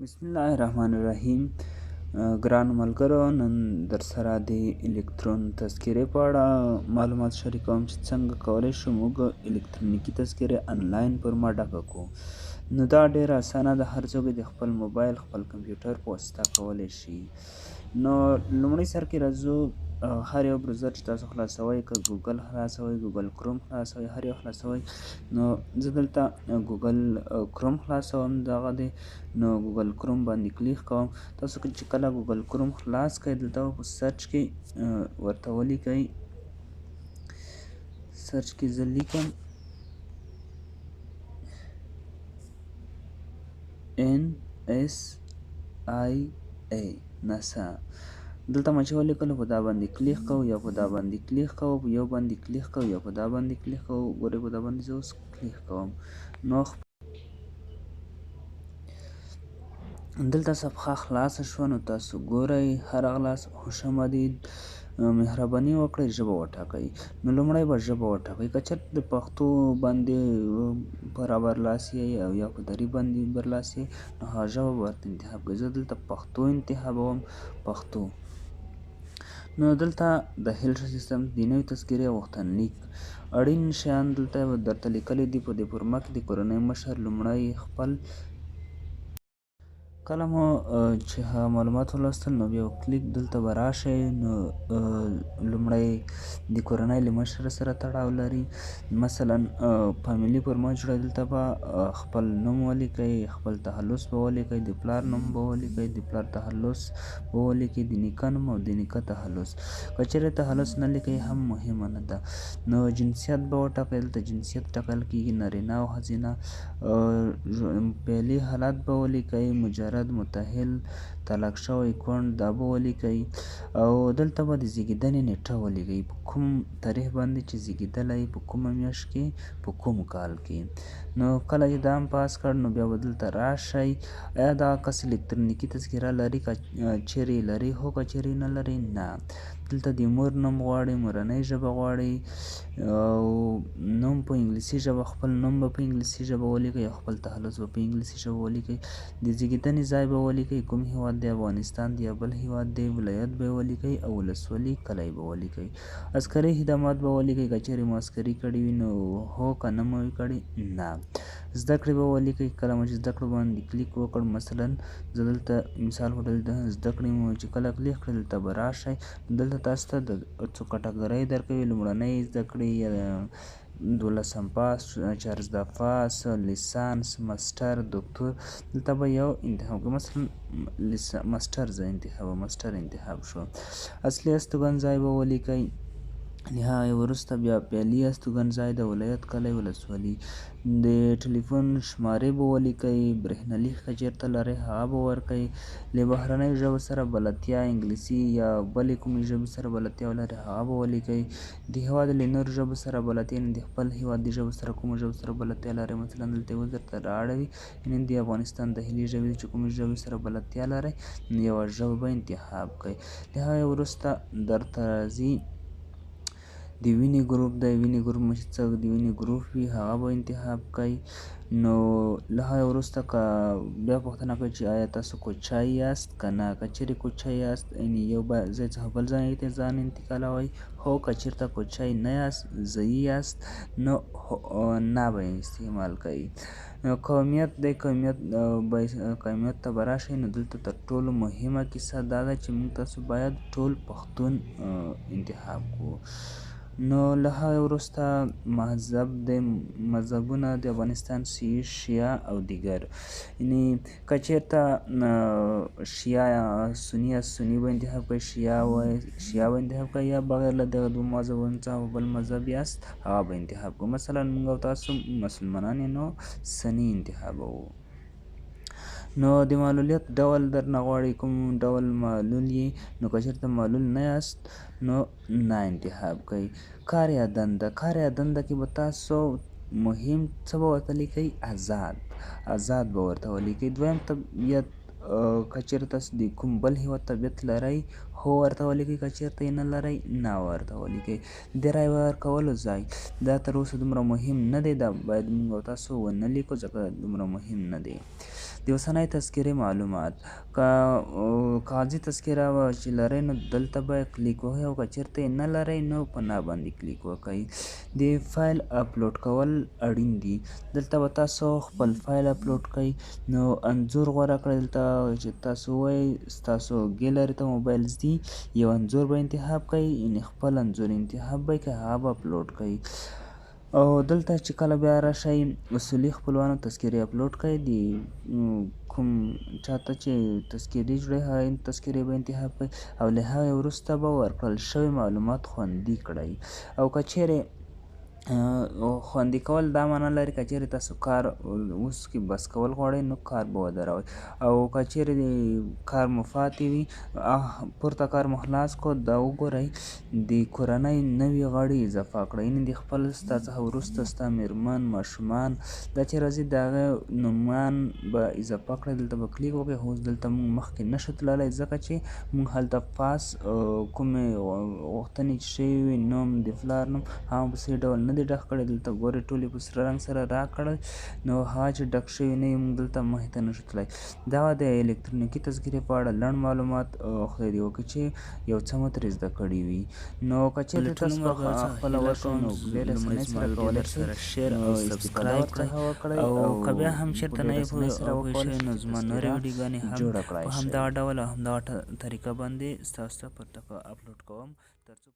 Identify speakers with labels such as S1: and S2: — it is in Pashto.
S1: بسم الله الرحمن الرحیم. ګرانو ملګرو، نن در سره د الکترون تذکرې په اړه معلومات شریکوم چې څنګه کولی شو موږ الکترونیکي تذکرې انلاین فورمه ډکه کړو. نو دا ډېره اسانه ده، هر څوک د خپل موبایل خپل کمپیوټر په واسطه کولی شي. نو لومړی سر کې راځو، هر یو بروزر چې تاسو خلاصوئ، که ګوګل خلاصوئ، ګوګل کروم خلاصوئ، هر یو خلاصوئ. نو زه دلته ګوګل کروم خلاصوم، دغه دی. نو ګوګل کروم باندې کلیک کوم. تاسو چې کله ګوګل کروم خلاص کړئ، دلته په سرچ کې ورته ولیکئ. سرچ کې زه لیکم NSIA ناسا. دلته ما چې ولیکلو په دا باندې کلیک کوو، یا په دا باندې کلیک کوو، په یو باندې کلیک کوو، یا په دا باندې کلیک کوو. ګورئ په دا باندې زه اوس کلیک کوم. نو دلته صفحه خلاصه شوه. نو تاسو ګورئ، هر اغلاس خوش آمدید، مهرباني وکړئ ژبه وټاکئ. نو لومړی به ژبه وټاکئ. که چېرته د پښتو باندې پوره برلاسی یئ او یا په دري باندې برلاسی یئ، نو هغه ژبه به ورته انتخاب کړئ. زه دلته پښتو انتخابوم، پښتو. نو دلته د هیلث سیستم، د نوې تذکرې غوښتنلیک، اړین شیان دلته درته لیکلي دي. په دې فورمه کې د کورنۍ مشر لومړی خپل کله مو چې هغه معلومات ولوستل، نو بیا کلیک دلته به راشئ. نو لومړی د کورنۍ له مشر سره تړاو لري. مثلا فامیلي فورمه جوړوئ، دلته به خپل نوم ولیکئ، خپل تخلص به ولیکئ، د پلار نوم به ولیکئ، د پلار تخلص به ولیکئ، د نیکه نوم او د نیکه تخلص. که چېرې تخلص نه لیکئ هم مهمه نه ده. نو جنسیت به وټاکئ. دلته جنسیت ټاکل کېږي، نارینه او ښځینه. فعلي حالت به ولیکئ، مجرد، متأهل، طلاق شوی، کونډ، دا به ولیکئ. او دلته به د زیږېدنې نیټه ولیکئ، په کوم تاریخ باندې چې زیږېدلی، په کومه میاشت کې، په کوم کال کې. نو کله چې دا هم پاس کړ، نو بیا به دلته راشئ. آیا دغه کس الکترونیکي تذکره لري؟ که چیرې لري هو، که چیرې نه لري نه. دلته د مور نوم غواړئ، مورنۍ ژبه غواړئ، او نوم په انګلیسي ژبه، خپل نوم به په انګلیسي ژبه ولیکئ او خپل تخلص به په انګلیسي ژبه ولیکئ. د زیږېدنې ځای به ولیکئ، کوم هیواد دی، افغانستان دی یا بل هیواد دی. ولایت به ولیکئ او ولسوالي کلی به ولیکئ. عسکري خدمات به ولیکئ، که چیرې مو عسکري کړي وي نو هو، که نه مو کړي نه. زده کړې به ولیکئ. کله مو چې زده کړو باندې کلیک وکړ، مثلا زه دلته مثال په ډول د زده کړې مو چې کله کلیک کړئ، دلته به راشئ. دلته تاسو ته د څو کټګرۍ درکوي، لومړنۍ زده کړې، 12 پاس، 14 پاس، لیسانس، ماسټر، دکتور. دلته به یو انتخاب کړئ، مثلا ماسټر زه انتخابوم، ماسټر انتخاب شو. اصلي استوګنځای به ولیکئ. له هغې وروسته بیا فعلي استوګنځای د ولایت، کلی، ولسوالي. د ټلیفون شمارې به ولیکئ. برېښنالیک که چېرته لرئ هغه به ورکئ. له بهرنیو ژبو سره بلدتیا، انګلیسي یا بلې کومې ژبې سره بلدتیا ولرئ هغه به ولیکئ. د هېواد له نورو ژبو سره بلدتیا، یعنې د خپل هېواد د ژبو سره کومو ژبو سره بلدتیا لرئ، مثلا دلته اوس درته رااړوي، یعنې د افغانستان داخلي ژبې چې کومې ژبې سره بلدتیا لرئ، نو یوه ژبه به انتخاب کړئ. له هغې وروسته درته راځي د وینې ګروپ دی. وینې ګروپ مو چې څه د وینې ګروپ وي هغه به انتخاب کړئ. نو له هغې وروسته که بیا پوښتنه کوي چې آیا تاسو کوچی یاست که نه. که چیرې کوچی یاست، یعنې یو ځای څخه بل ځای ته ځان انتقالوئ، هو. که چېرته کوچی نه یاست، ځایي یاست، نو نه به استعمال کوئ. قومیت دی، قومیت ته به راشئ. نو دلته تر ټولو مهمه کیسه دا ده چې موږ تاسو باید ټول پښتون انتخاب کړو. نو له هغې وروسته مذهب دی. مذهبونه د افغانستان شیعه او دیگر، یعنې که چېرته سني یا سني به انتخاب کړئ، شیعه به انتخاب کړئ، یا بغیر له دغه دوه مذهبونو څخه بل مذهب یاست هغه به انتخاب کړو. مثلا موږ او تاسو مسلمانان یو، نو سني انتخابوو. نو د معلولیت ډول درنه غواړي، کوم ډول معلول یې. نو که چېرته معلول نه یاست، نو نه انتخاب کړئ. کار یا دنده. کار یا دنده کې به تاسو مهم څه به ورته لیکئ؟ آزاد به ورته ولیکئ. دویم طبیعت، که چېرې تاسو د کوم بل هېواد طبیعت لرئ، هو ورته ولیکئ، که چېرته یې نه لرئ نه ورته ولیکئ. د رایې ورکولو ځای دا تر اوسه دومره مهم نه دی، دا باید موږ او تاسو ونه لیکو ځکه دومره مهم نه دی. د اوسنۍ تذکرې معلومات، که کاغذي تذکره چې لرئ نو دلته باید کلیک وکړئ، او که چېرته یې نه لرئ نو په نه باندې کلیک وکړئ. د فایل اپلوډ کول اړین دي. دلته به تاسو خپل فایل اپلوډ کړئ، نو انځور غوره کړئ. دلته چې تاسو وایئ ستاسو ګیلري ته موبایل ځي، یو انځور به انتخاب کړئ، یعنې خپل انځور انتخاب به کړئ، هغه به اپلوډ کړئ. او دلته چې کله بیا راشئ اصولي خپلوانو تذکرې اپلوډ کړئ، د کوم چاته چې تذکرې جوړوي هغه تذکرې به انتخاب کړئ، او له هغې وروسته به ورکړل شوي معلومات خوندي کړئ. او که چیرې خوندي کول دا معنا لري که چیرې تاسو کار اوس کې بس کول غواړئ نو کار به ودروئ، او که چیرې کار مو پاتې وي پورته کار مو خلاص کړو، دا وګورئ د کورنۍ نوي غړي اضافه کړئ، یعنې د خپل ستا څخه وروسته ستا میرمن، ماشومان دا چې راځي د هغه نومان به اضافه کړئ. دلته به کلیک وکړئ. خو اوس دلته موږ مخکې نشو تللی ځکه چې موږ هلته پاس کومې غوښتنې چې شوي وي، نوم د پلار نوم هغه په صحیح ډول نه دی ډک کړی. دلته ګورئ ټول یې په سره رنګ سره راکړل، نو هغه چې ډک شوي نه وي موږ دلته مخې ته نشو تللی. دا د الکترونیکي تذکرې په اړه لنډ معلومات. خدای دې وکړي چې یو څه مو ترې زده کړي وي. نو که چېرته تاسو خپله وکړئ نو ډېر اسانۍ سره کولی شئ
S2: شیر او سبسکرایب کړئ، او که بیا هم چېرته نه یې پوه شئ نو زما نورې ویډیوګانې هم په همدغه ډول او همدغه طریقه باندې ستاسو ته پر ټکو اپلوډ کوم، تر څو